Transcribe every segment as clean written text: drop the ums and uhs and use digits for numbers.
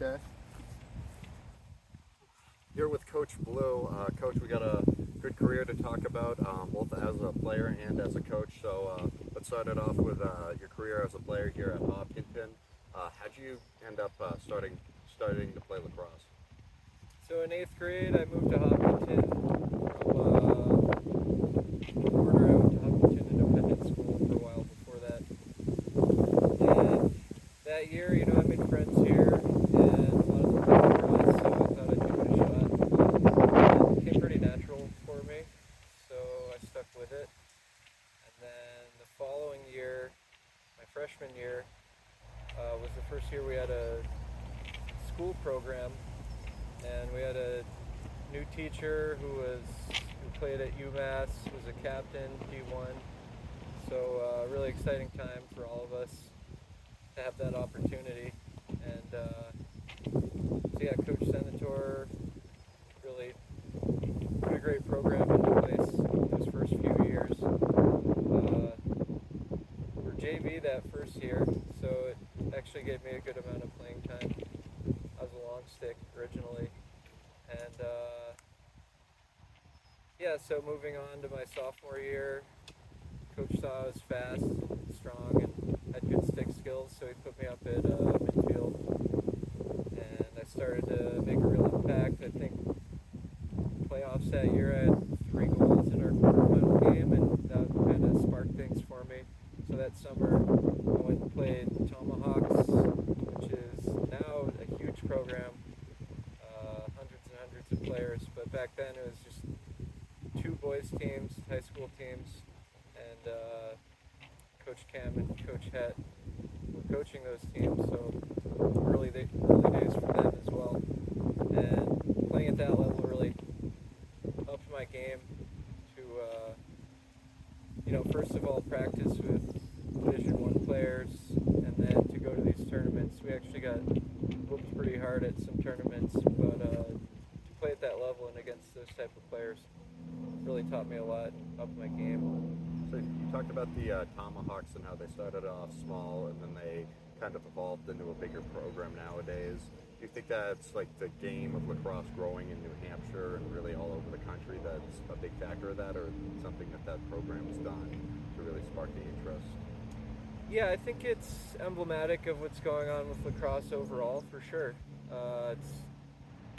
Okay. Here with Coach Blue. Coach, we got a good career to talk about, both as a player and as a coach. So let's start it off with your career as a player here at Hopkinton. How'd you end up starting to play lacrosse? So in eighth grade, I moved to Hopkinton from Porter. I went to Hopkinton Independent School for a while before that. And that year, I made friends here, and a lot of them played lacrosse, so I thought I'd give it a shot. It became pretty natural for me, so I stuck with it. And then the following year, my freshman year, was the first year we had a school program, and we had a new teacher who played at UMass, was a captain, D1. So really exciting time for all of us to have that opportunity. And so yeah, Coach Senator really put a great program into place those first few years. For JV that first year, so it actually gave me a good amount of playing time. I was a long stick originally. And yeah, so moving on to my sophomore year, Coach saw I was fast, strong, and had good stick skills, so he put me up at midfield. And I started to make a real impact. I think playoffs that year, I had 3 goals in our quarterfinal game, and that kind of sparked things for me. So that summer, I went and played Tomahawks, which is now a huge program, hundreds and hundreds of players. But back then, it was just 2 boys teams, high school teams, and Coach Cam and Coach Het were coaching those teams. So early days for them as well. And playing at that level really upped my game to, first of all, practice with Division I players, and then to go to these tournaments. We actually got whooped pretty hard at some tournaments, but to play at that level and against those type of players really taught me a lot and upped my game. So you talked about the Tomahawks and how they started off small and then they kind of evolved into a bigger program nowadays. Do you think that's like the game of lacrosse growing in New Hampshire and really all over the country that's a big factor of that, or something that program has done to really spark the interest? Yeah, I think it's emblematic of what's going on with lacrosse overall, for sure.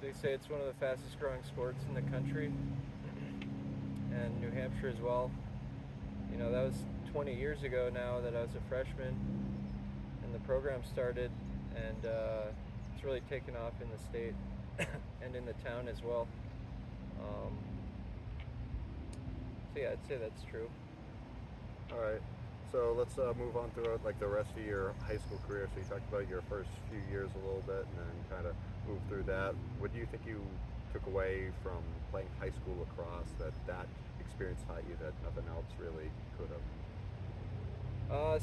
They say it's one of the fastest growing sports in the country, and New Hampshire as well. That was 20 years ago now that I was a freshman, and the program started, and it's really taken off in the state and in the town as well. So yeah, I'd say that's true. All right. So let's move on throughout like the rest of your high school career. So you talked about your first few years a little bit, and then kind of moved through that. What do you think you took away from playing high school lacrosse that experience taught you that nothing else really could have?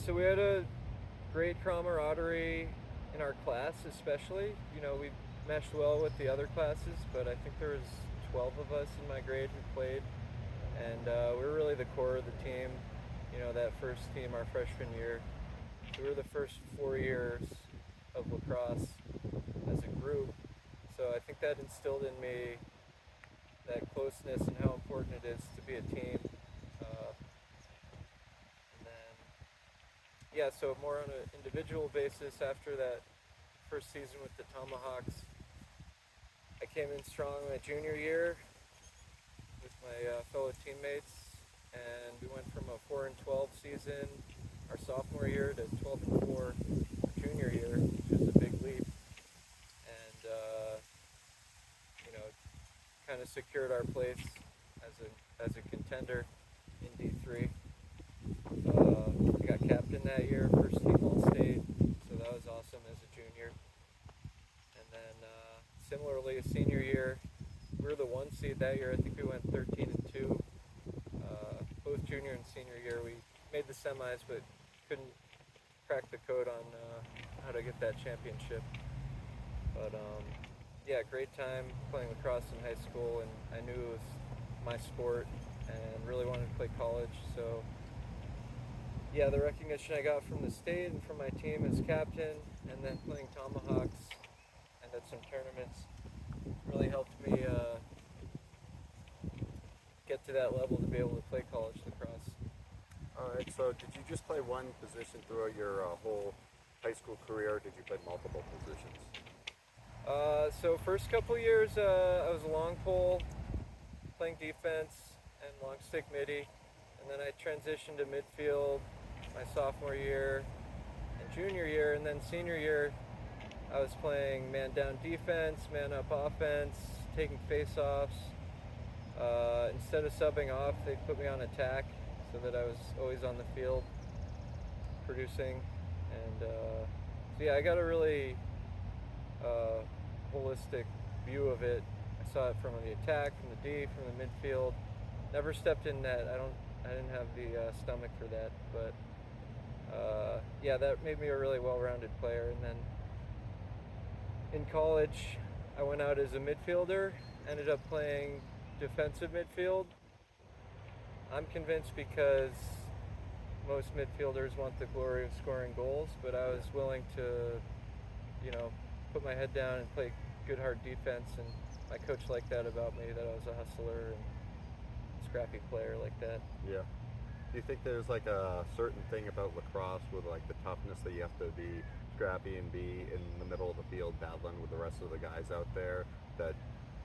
So we had a great camaraderie in our class, especially. We meshed well with the other classes, but I think there was 12 of us in my grade who played, and we were really the core of the team. That first team, our freshman year. So we were the first 4 years of lacrosse as a group. So I think that instilled in me that closeness and how important it is to be a team. And then, yeah, so more on an individual basis after that first season with the Tomahawks, I came in strong my junior year with my fellow teammates, and we went from a 4-12 season our sophomore year to 12-4 our junior year, which was a big leap. And kind of secured our place as a contender in D3. I got captain that year, first team All-State, so that was awesome as a junior. And then similarly, a senior year, we were the 1 seed that year. I think we went 13-2. Both junior and senior year, we made the semis, but couldn't crack the code on how to get that championship. But yeah, great time playing lacrosse in high school, and I knew it was my sport and really wanted to play college. So yeah, the recognition I got from the state and from my team as captain, and then playing Tomahawks, and at some tournaments. Really helped me get to that level to be able to play college lacrosse. All right. So did you just play one position throughout your whole high school career, or did you play multiple positions? So first couple years, I was a long pole, playing defense and long stick midi, and then I transitioned to midfield my sophomore year and junior year, and then senior year, I was playing man down defense, man up offense, taking face-offs. Instead of subbing off, they put me on attack so that I was always on the field producing. And so yeah, I got a really holistic view of it. I saw it from the attack, from the D, from the midfield. Never stepped in net. I didn't have the stomach for that. But yeah, that made me a really well-rounded player. And then in college, I went out as a midfielder. Ended up playing defensive midfield. I'm convinced because most midfielders want the glory of scoring goals, but I was willing to, put my head down and play good hard defense, and my coach liked that about me, that I was a hustler and scrappy player like that. Yeah. Do you think there's like a certain thing about lacrosse with like the toughness that you have to be scrappy and be in the middle of the field battling with the rest of the guys out there that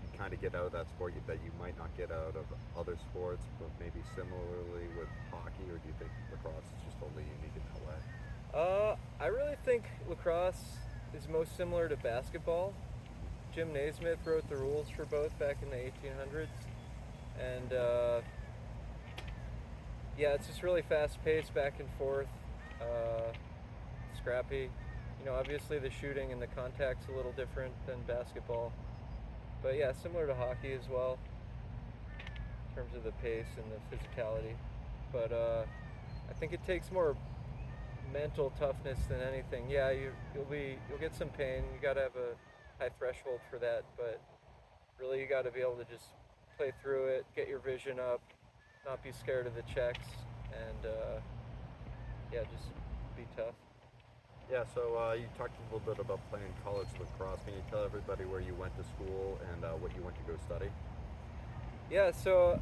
you kind of get out of that sport that you might not get out of other sports, but maybe similarly with hockey, or do you think lacrosse is just totally unique in that way? I really think lacrosse is most similar to basketball. Jim Naismith wrote the rules for both back in the 1800s, and yeah, it's just really fast-paced, back and forth, scrappy. Obviously the shooting and the contact's a little different than basketball, but yeah, similar to hockey as well in terms of the pace and the physicality. But I think it takes more mental toughness than anything. Yeah, you'll get some pain. You got to have a high threshold for that, but really you got to be able to just play through it, get your vision up, not be scared of the checks, and yeah, just be tough. Yeah, so you talked a little bit about playing college lacrosse. Can you tell everybody where you went to school and what you went to go study? Yeah, so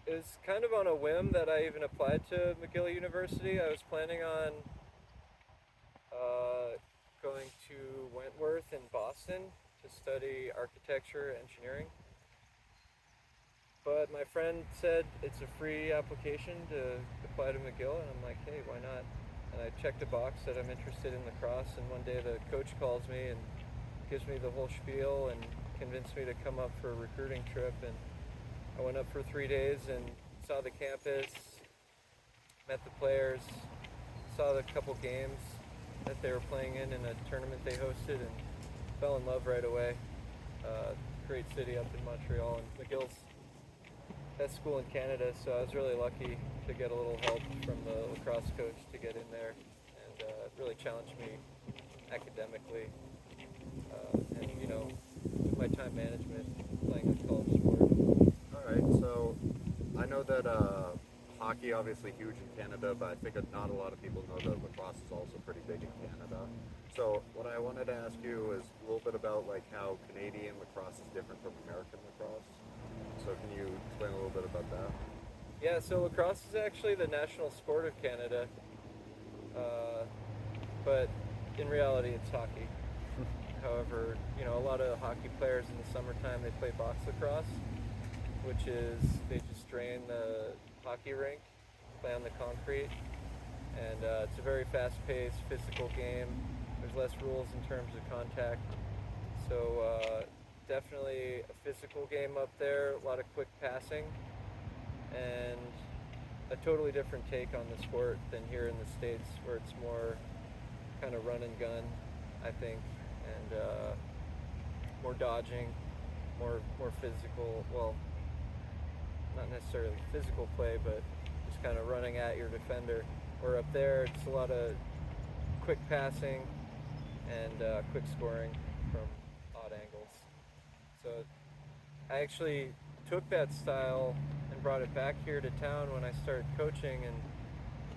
it was kind of on a whim that I even applied to McGill University. I was planning on going to Wentworth in Boston to study architecture, engineering. But my friend said it's a free application to apply to McGill, and I'm like, hey, why not? And I checked a box that I'm interested in lacrosse, and one day the coach calls me and gives me the whole spiel and convinced me to come up for a recruiting trip. And I went up for 3 days and saw the campus, met the players, saw the couple games that they were playing in a tournament they hosted, and fell in love right away. Great city up in Montreal, and McGill's best school in Canada, so I was really lucky to get a little help from the lacrosse coach to get in there, and it really challenged me academically, and my time management, playing a college sport. All right, so I know that hockey obviously huge in Canada, but I think that not a lot of people know that lacrosse is also pretty big in Canada. So what I wanted to ask you is a little bit about like how Canadian lacrosse is different from American lacrosse. So can you explain a little bit about that? Yeah, so lacrosse is actually the national sport of Canada, but in reality it's hockey. However, a lot of hockey players in the summertime, they play box lacrosse, which is they just drain the hockey rink, play on the concrete, and it's a very fast-paced, physical game. There's less rules in terms of contact, so definitely a physical game up there, a lot of quick passing, and a totally different take on the sport than here in the States, where it's more kind of run and gun, I think, and more dodging, more physical, well, not necessarily physical play, but just kind of running at your defender. Where up there, it's a lot of quick passing and quick scoring from odd angles. So I actually took that style and brought it back here to town when I started coaching, and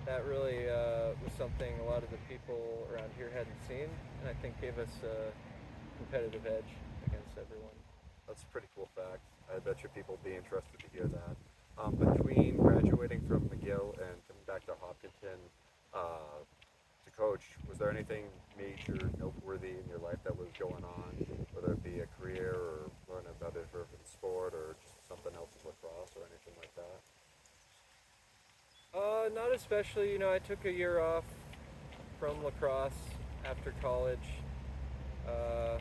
that really was something a lot of the people around here hadn't seen, and I think gave us competitive edge against everyone. That's a pretty cool fact. I bet you people will be interested to hear that. Between graduating from McGill and coming back to Hopkinton to coach, was there anything major, noteworthy in your life that was going on, whether it be a career or learning about a different sport or just something else in lacrosse or anything like that? Not especially. I took a year off from lacrosse after college, uh,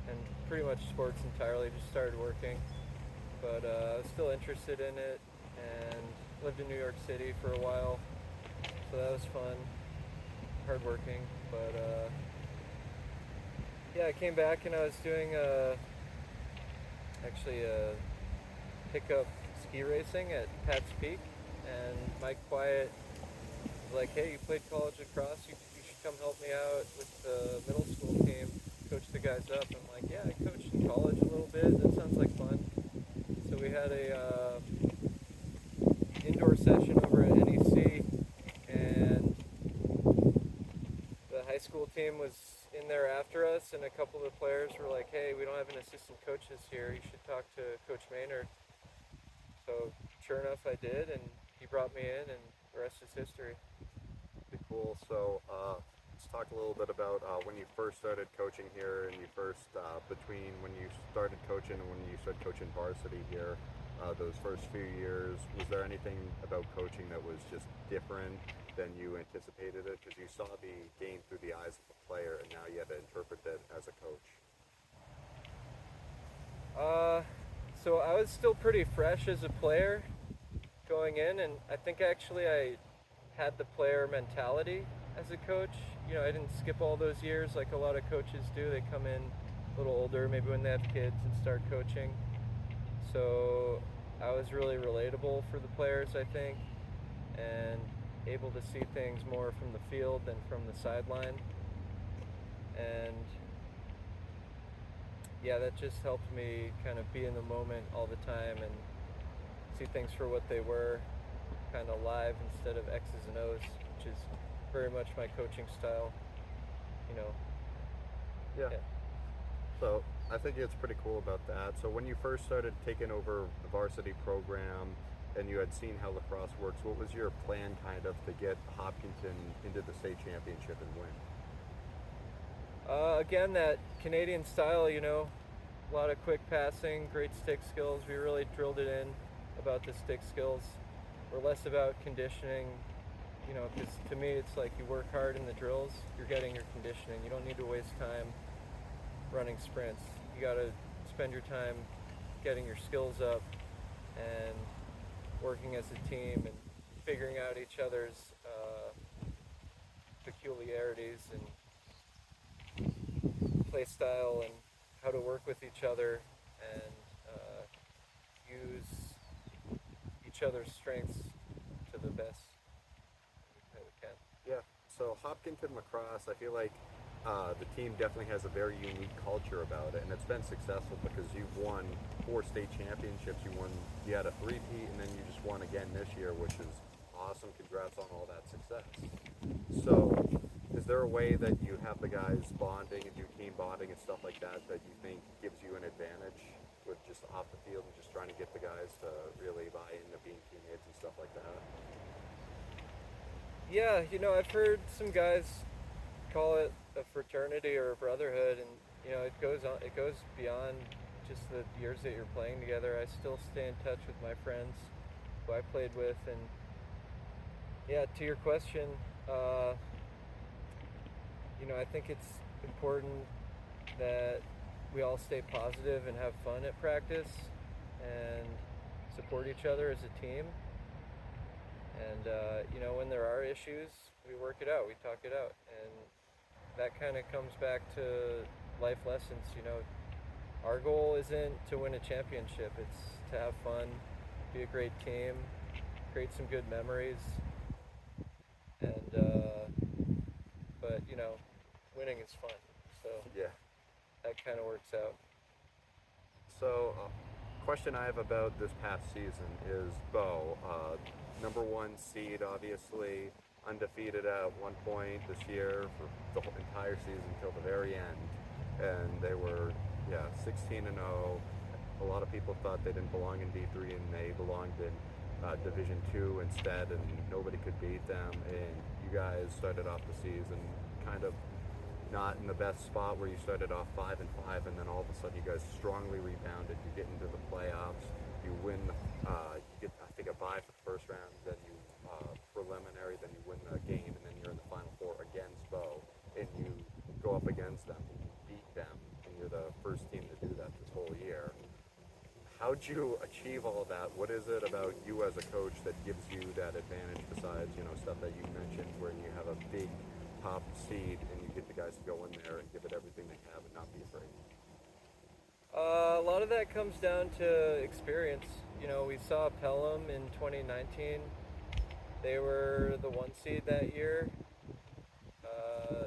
and pretty much sports entirely. Just started working, but I was still interested in it, and lived in New York City for a while, so that was fun, hardworking. But yeah, I came back and I was doing actually pickup ski racing at Pat's Peak, and Mike Quiet was like, "Hey, you played college lacrosse. You should come help me out with the middle school team, coach the guys up." I'm like, "Yeah, I coached in college a little bit. That sounds like fun." So we had a indoor session over at NEC, and the high school team was in there after us, and a couple of the players were like, "Hey, we don't have an assistant coach this year. You should talk to Coach Maynard." So sure enough, I did, and he brought me in, and the rest is history. Pretty cool. So let's talk a little bit about when you first started coaching here, and you first between when you started coaching and when you started coaching varsity here. Those first few years, was there anything about coaching that was just different than you anticipated it? Because you saw the game through the eyes of the player, and now you had to interpret it as a coach. Uh, so I was still pretty fresh as a player going in, and I think actually I had the player mentality as a coach. I didn't skip all those years like a lot of coaches do. They come in a little older, maybe when they have kids, and start coaching. So I was really relatable for the players, I think, and able to see things more from the field than from the sideline. And yeah, that just helped me kind of be in the moment all the time and see things for what they were, kind of live instead of X's and O's, which is very much my coaching style. You know, Yeah. yeah. So I think it's pretty cool about that. So when you first started taking over the varsity program and you had seen how lacrosse works, what was your plan kind of to get Hopkinton into the state championship and win? Again, that Canadian style, a lot of quick passing, great stick skills. We really drilled it in about the stick skills. We're less about conditioning, because to me it's like you work hard in the drills, you're getting your conditioning. You don't need to waste time running sprints. You got to spend your time getting your skills up and working as a team and figuring out each other's peculiarities and play style and how to work with each other and use each other's strengths to the best that we can. Yeah. So Hopkinton lacrosse, I feel like the team definitely has a very unique culture about it, and it's been successful because you've won 4 state championships. You had a three-peat, and then you just won again this year, which is awesome. Congrats on all that success. So, is there a way that you have the guys bonding and do team bonding and stuff like that that you think gives you an advantage with just off the field and just trying to get the guys to really buy into being teammates and stuff like that? Yeah, I've heard some guys call it a fraternity or a brotherhood, and it goes on. It goes beyond just the years that you're playing together. I still stay in touch with my friends who I played with, and yeah, to your question, I think it's important that we all stay positive and have fun at practice and support each other as a team. And when there are issues, we work it out, we talk it out, and that kind of comes back to life lessons. Our goal isn't to win a championship; it's to have fun, be a great team, create some good memories, and but winning is fun, so Yeah. that kind of works out. So, question I have about this past season is Bo, number 1 seed, obviously undefeated at one point this year for the whole entire season until the very end. and they were, yeah, 16-0. A lot of people thought they didn't belong in D3 and they belonged in Division Two instead, and nobody could beat them. And you guys started off the season kind of not in the best spot where you started off 5-5, and then all of a sudden you guys strongly rebounded. You get into the playoffs. You win. You get, I think, a bye for the first round. Then you preliminary. Then you win the game, and then you're in the final four against Bow, and you go up against them, beat them, and you're the first team to do that this whole year. How'd you achieve all of that? What is it about you as a coach that gives you that advantage besides, stuff that you mentioned where you have a big top seed and you get the guys to go in there and give it everything they have and not be afraid? A lot of that comes down to experience. We saw Pelham in 2019. They were the 1 seed that year. Uh,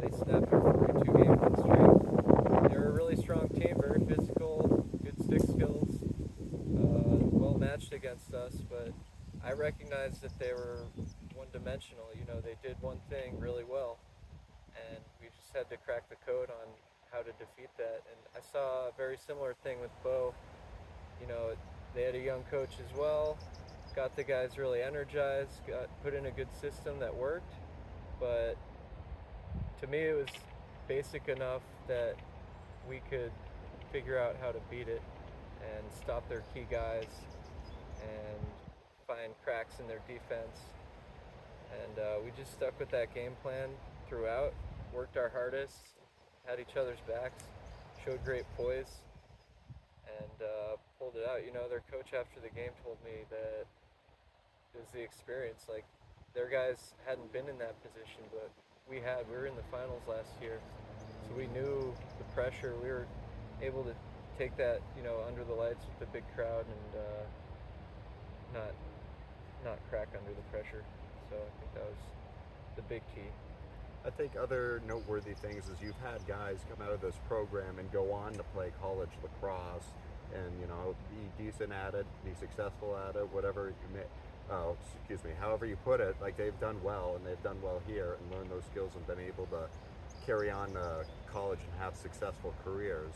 they snapped their 42-game win streak. They were a really strong team, very physical, good stick skills, well matched against us, but I recognized that they were one-dimensional. They did one thing really well, and we just had to crack the code on how to defeat that. And I saw a very similar thing with Bo. They had a young coach as well, got the guys really energized, put in a good system that worked, but to me it was basic enough that we could figure out how to beat it and stop their key guys and find cracks in their defense. And we just stuck with that game plan throughout, worked our hardest, had each other's backs, showed great poise, and pulled it out. Their coach after the game told me that it was the experience. Like, their guys hadn't been in that position, but we had. We were in the finals last year, so we knew the pressure. We were able to take that, under the lights with the big crowd and not crack under the pressure. So I think that was the big key. I think other noteworthy things is you've had guys come out of this program and go on to play college lacrosse and, be decent at it, be successful at it, whatever you may, however you put it, like they've done well and they've done well here and learned those skills and been able to carry on college and have successful careers.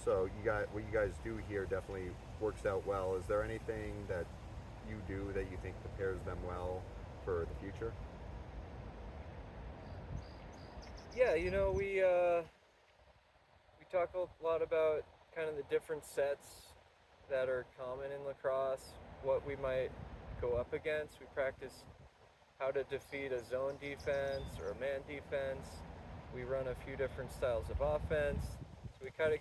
So what you guys do here definitely works out well. Is there anything that you do that you think prepares them well for the future? Yeah, we talk a lot about kind of the different sets that are common in lacrosse, what we might go up against. We practice how to defeat a zone defense or a man defense. We run a few different styles of offense. So we kind of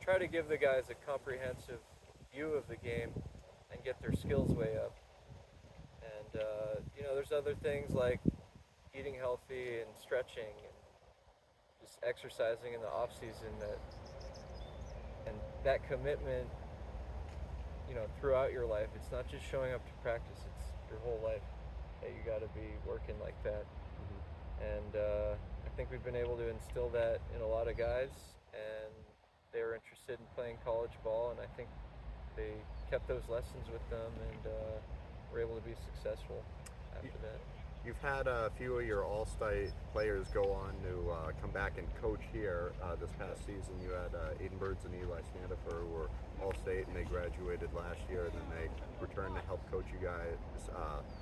try to give the guys a comprehensive view of the game and get their skills way up. And, there's other things like eating healthy and stretching and just exercising in the off season that commitment, throughout your life. It's not just showing up to practice, it's your whole life that you got to be working like that. And I think we've been able to instill that in a lot of guys, and they were interested in playing college ball, and I think they kept those lessons with them and were able to be successful after that. You've had a few of your all-state players go on to come back and coach here this past season. You had Aiden Birds and Eli Standifer who were all-state, and they graduated last year, and then they returned to help coach you guys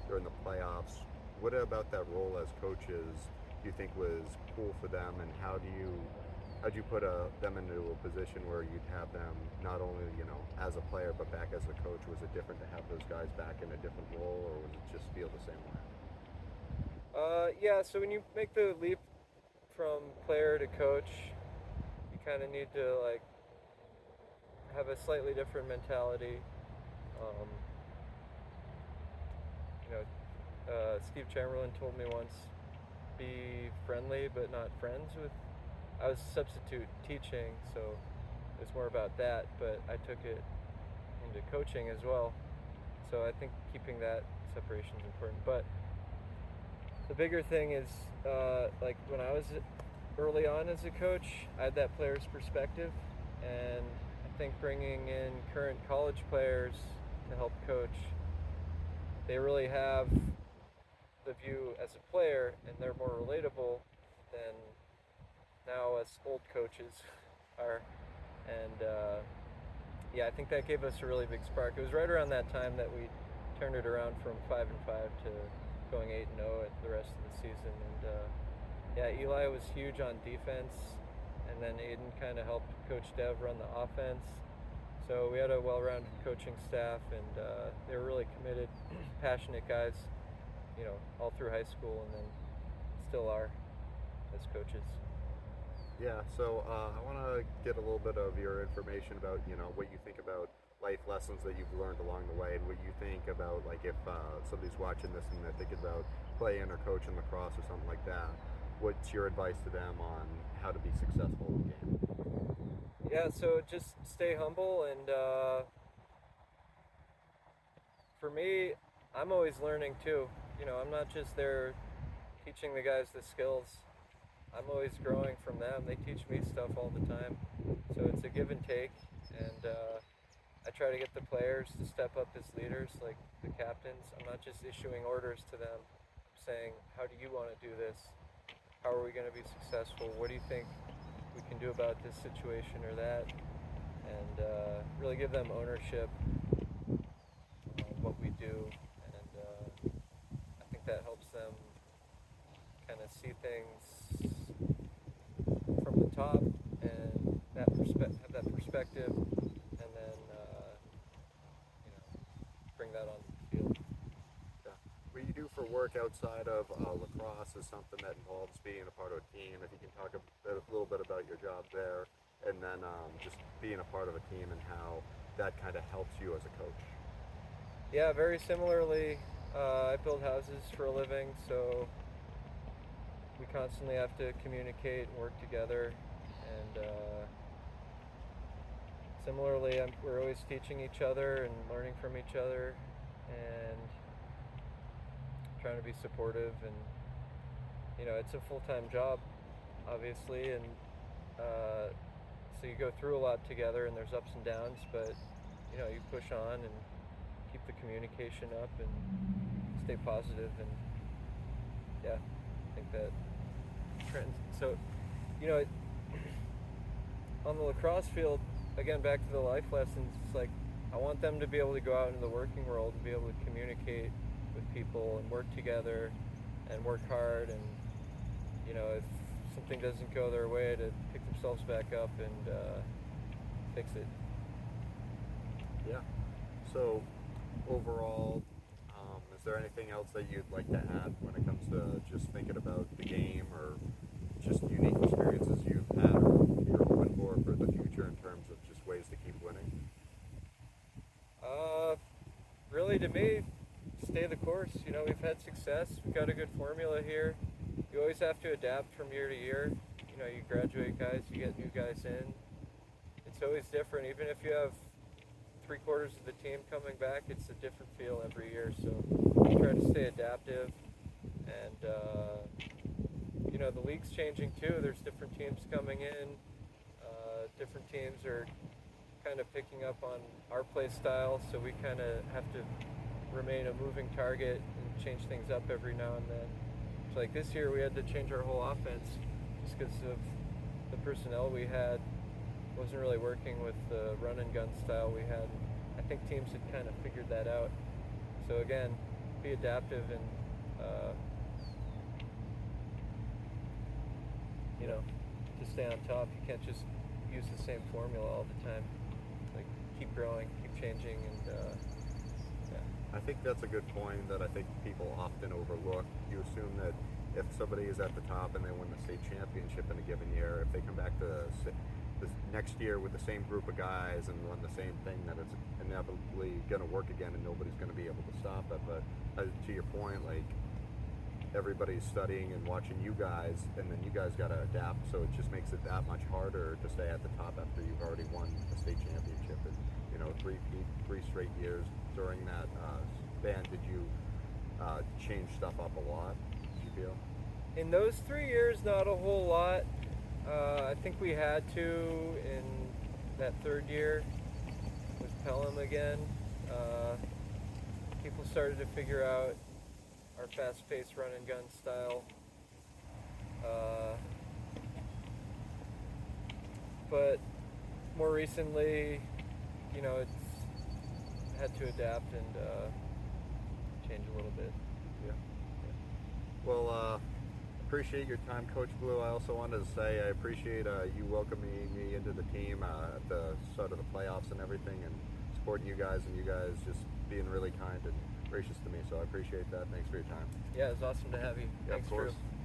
during the playoffs. What about that role as coaches do you think was cool for them, and how'd you put them into a position where you'd have them not only as a player but back as a coach? Was it different to have those guys back in a different role, or was it just feel the same way? Yeah, so when you make the leap from player to coach, you kind of need to have a slightly different mentality. Steve Chamberlain told me once, be friendly but not friends with. I was substitute teaching, so it was more about that, but I took it into coaching as well. So I think keeping that separation is important. But the bigger thing is, when I was early on as a coach, I had that player's perspective, and I think bringing in current college players to help coach, they really have the view as a player, and they're more relatable than now us old coaches are. And yeah, I think that gave us a really big spark. It was right around that time that we turned it around from 5-5 to going 8-0 at the rest of the season. And yeah, Eli was huge on defense, and then Aiden kind of helped Coach Dev run the offense. So we had a well-rounded coaching staff, and they were really committed, passionate guys, you know, all through high school, and then still are as coaches. Yeah, so I want to get a little bit of your information about, you know, what you think about life lessons that you've learned along the way, and what you think about, like, if somebody's watching this and they're thinking about playing or coaching lacrosse or something like that. What's your advice to them on how to be successful in the game? Yeah, so just stay humble, and for me, I'm always learning too. You know, I'm not just there teaching the guys the skills. I'm always growing from them. They teach me stuff all the time. So it's a give and take, and I try to get the players to step up as leaders, like the captains. I'm not just issuing orders to them. I'm saying, how do you want to do this? How are we going to be successful? What do you think we can do about this situation or that? And really give them ownership on what we do. And I think that helps them kind of see things from the top and have that perspective, and then you know, bring that on the field. Yeah. What you do for work outside of lacrosse is something that involves being a part of a team. If you can talk a little bit about your job there, and then just being a part of a team and how that kind of helps you as a coach. Yeah, very similarly, I build houses for a living, so we constantly have to communicate and work together. And similarly, we're always teaching each other and learning from each other, and trying to be supportive. And you know, it's a full-time job, obviously, and so you go through a lot together, and there's ups and downs, but you know, you push on and keep the communication up and stay positive. And yeah, I think that so, you know, on the lacrosse field, again, back to the life lessons, it's like I want them to be able to go out into the working world and be able to communicate with people and work together and work hard, and you know, if something doesn't go their way, to pick themselves back up and fix it. Yeah. So overall, is there anything else that you'd like to add when it comes to just thinking about the game, or just unique experiences you've had or you're hoping for the future in terms of just ways to keep winning? Really, to me, stay the course. You know, we've had success. We've got a good formula here. You always have to adapt from year to year. You know, you graduate guys, you get new guys in. It's always different. Even if you have 3/4 of the team coming back, it's a different feel every year. So we try to stay adaptive. And you know, the league's changing too. There's different teams coming in. Different teams are kind of picking up on our play style, so we kind of have to remain a moving target and change things up every now and then. So like this year, we had to change our whole offense just because of the personnel we had wasn't really working with the run and gun style we had. I think teams had kind of figured that out. So again, be adaptive and you know, to stay on top. You can't just use the same formula all the time. Like, keep growing, keep changing, and yeah. I think that's a good point that I think people often overlook. You assume that if somebody is at the top and they win the state championship in a given year, if they come back to this next year with the same group of guys and run the same thing, that it's inevitably going to work again and nobody's going to be able to stop it. But to your point, like, everybody's studying and watching you guys, and then you guys got to adapt, so it just makes it that much harder to stay at the top after you've already won the state championship. And you know, three straight years. During that span, did you change stuff up a lot, did you feel? In those 3 years, not a whole lot. I think we had to in that third year with Pelham again. People started to figure out our fast-paced run and gun style. but more recently, it's had to adapt and change a little bit. Yeah. Well, appreciate your time, Coach Blue. I also wanted to say I appreciate you welcoming me into the team at the start of the playoffs and everything, and supporting you guys, and you guys just being really kind and gracious to me. So I appreciate that. Thanks for your time. Yeah, it was awesome to have you. Yeah, Thanks, of course. Drew.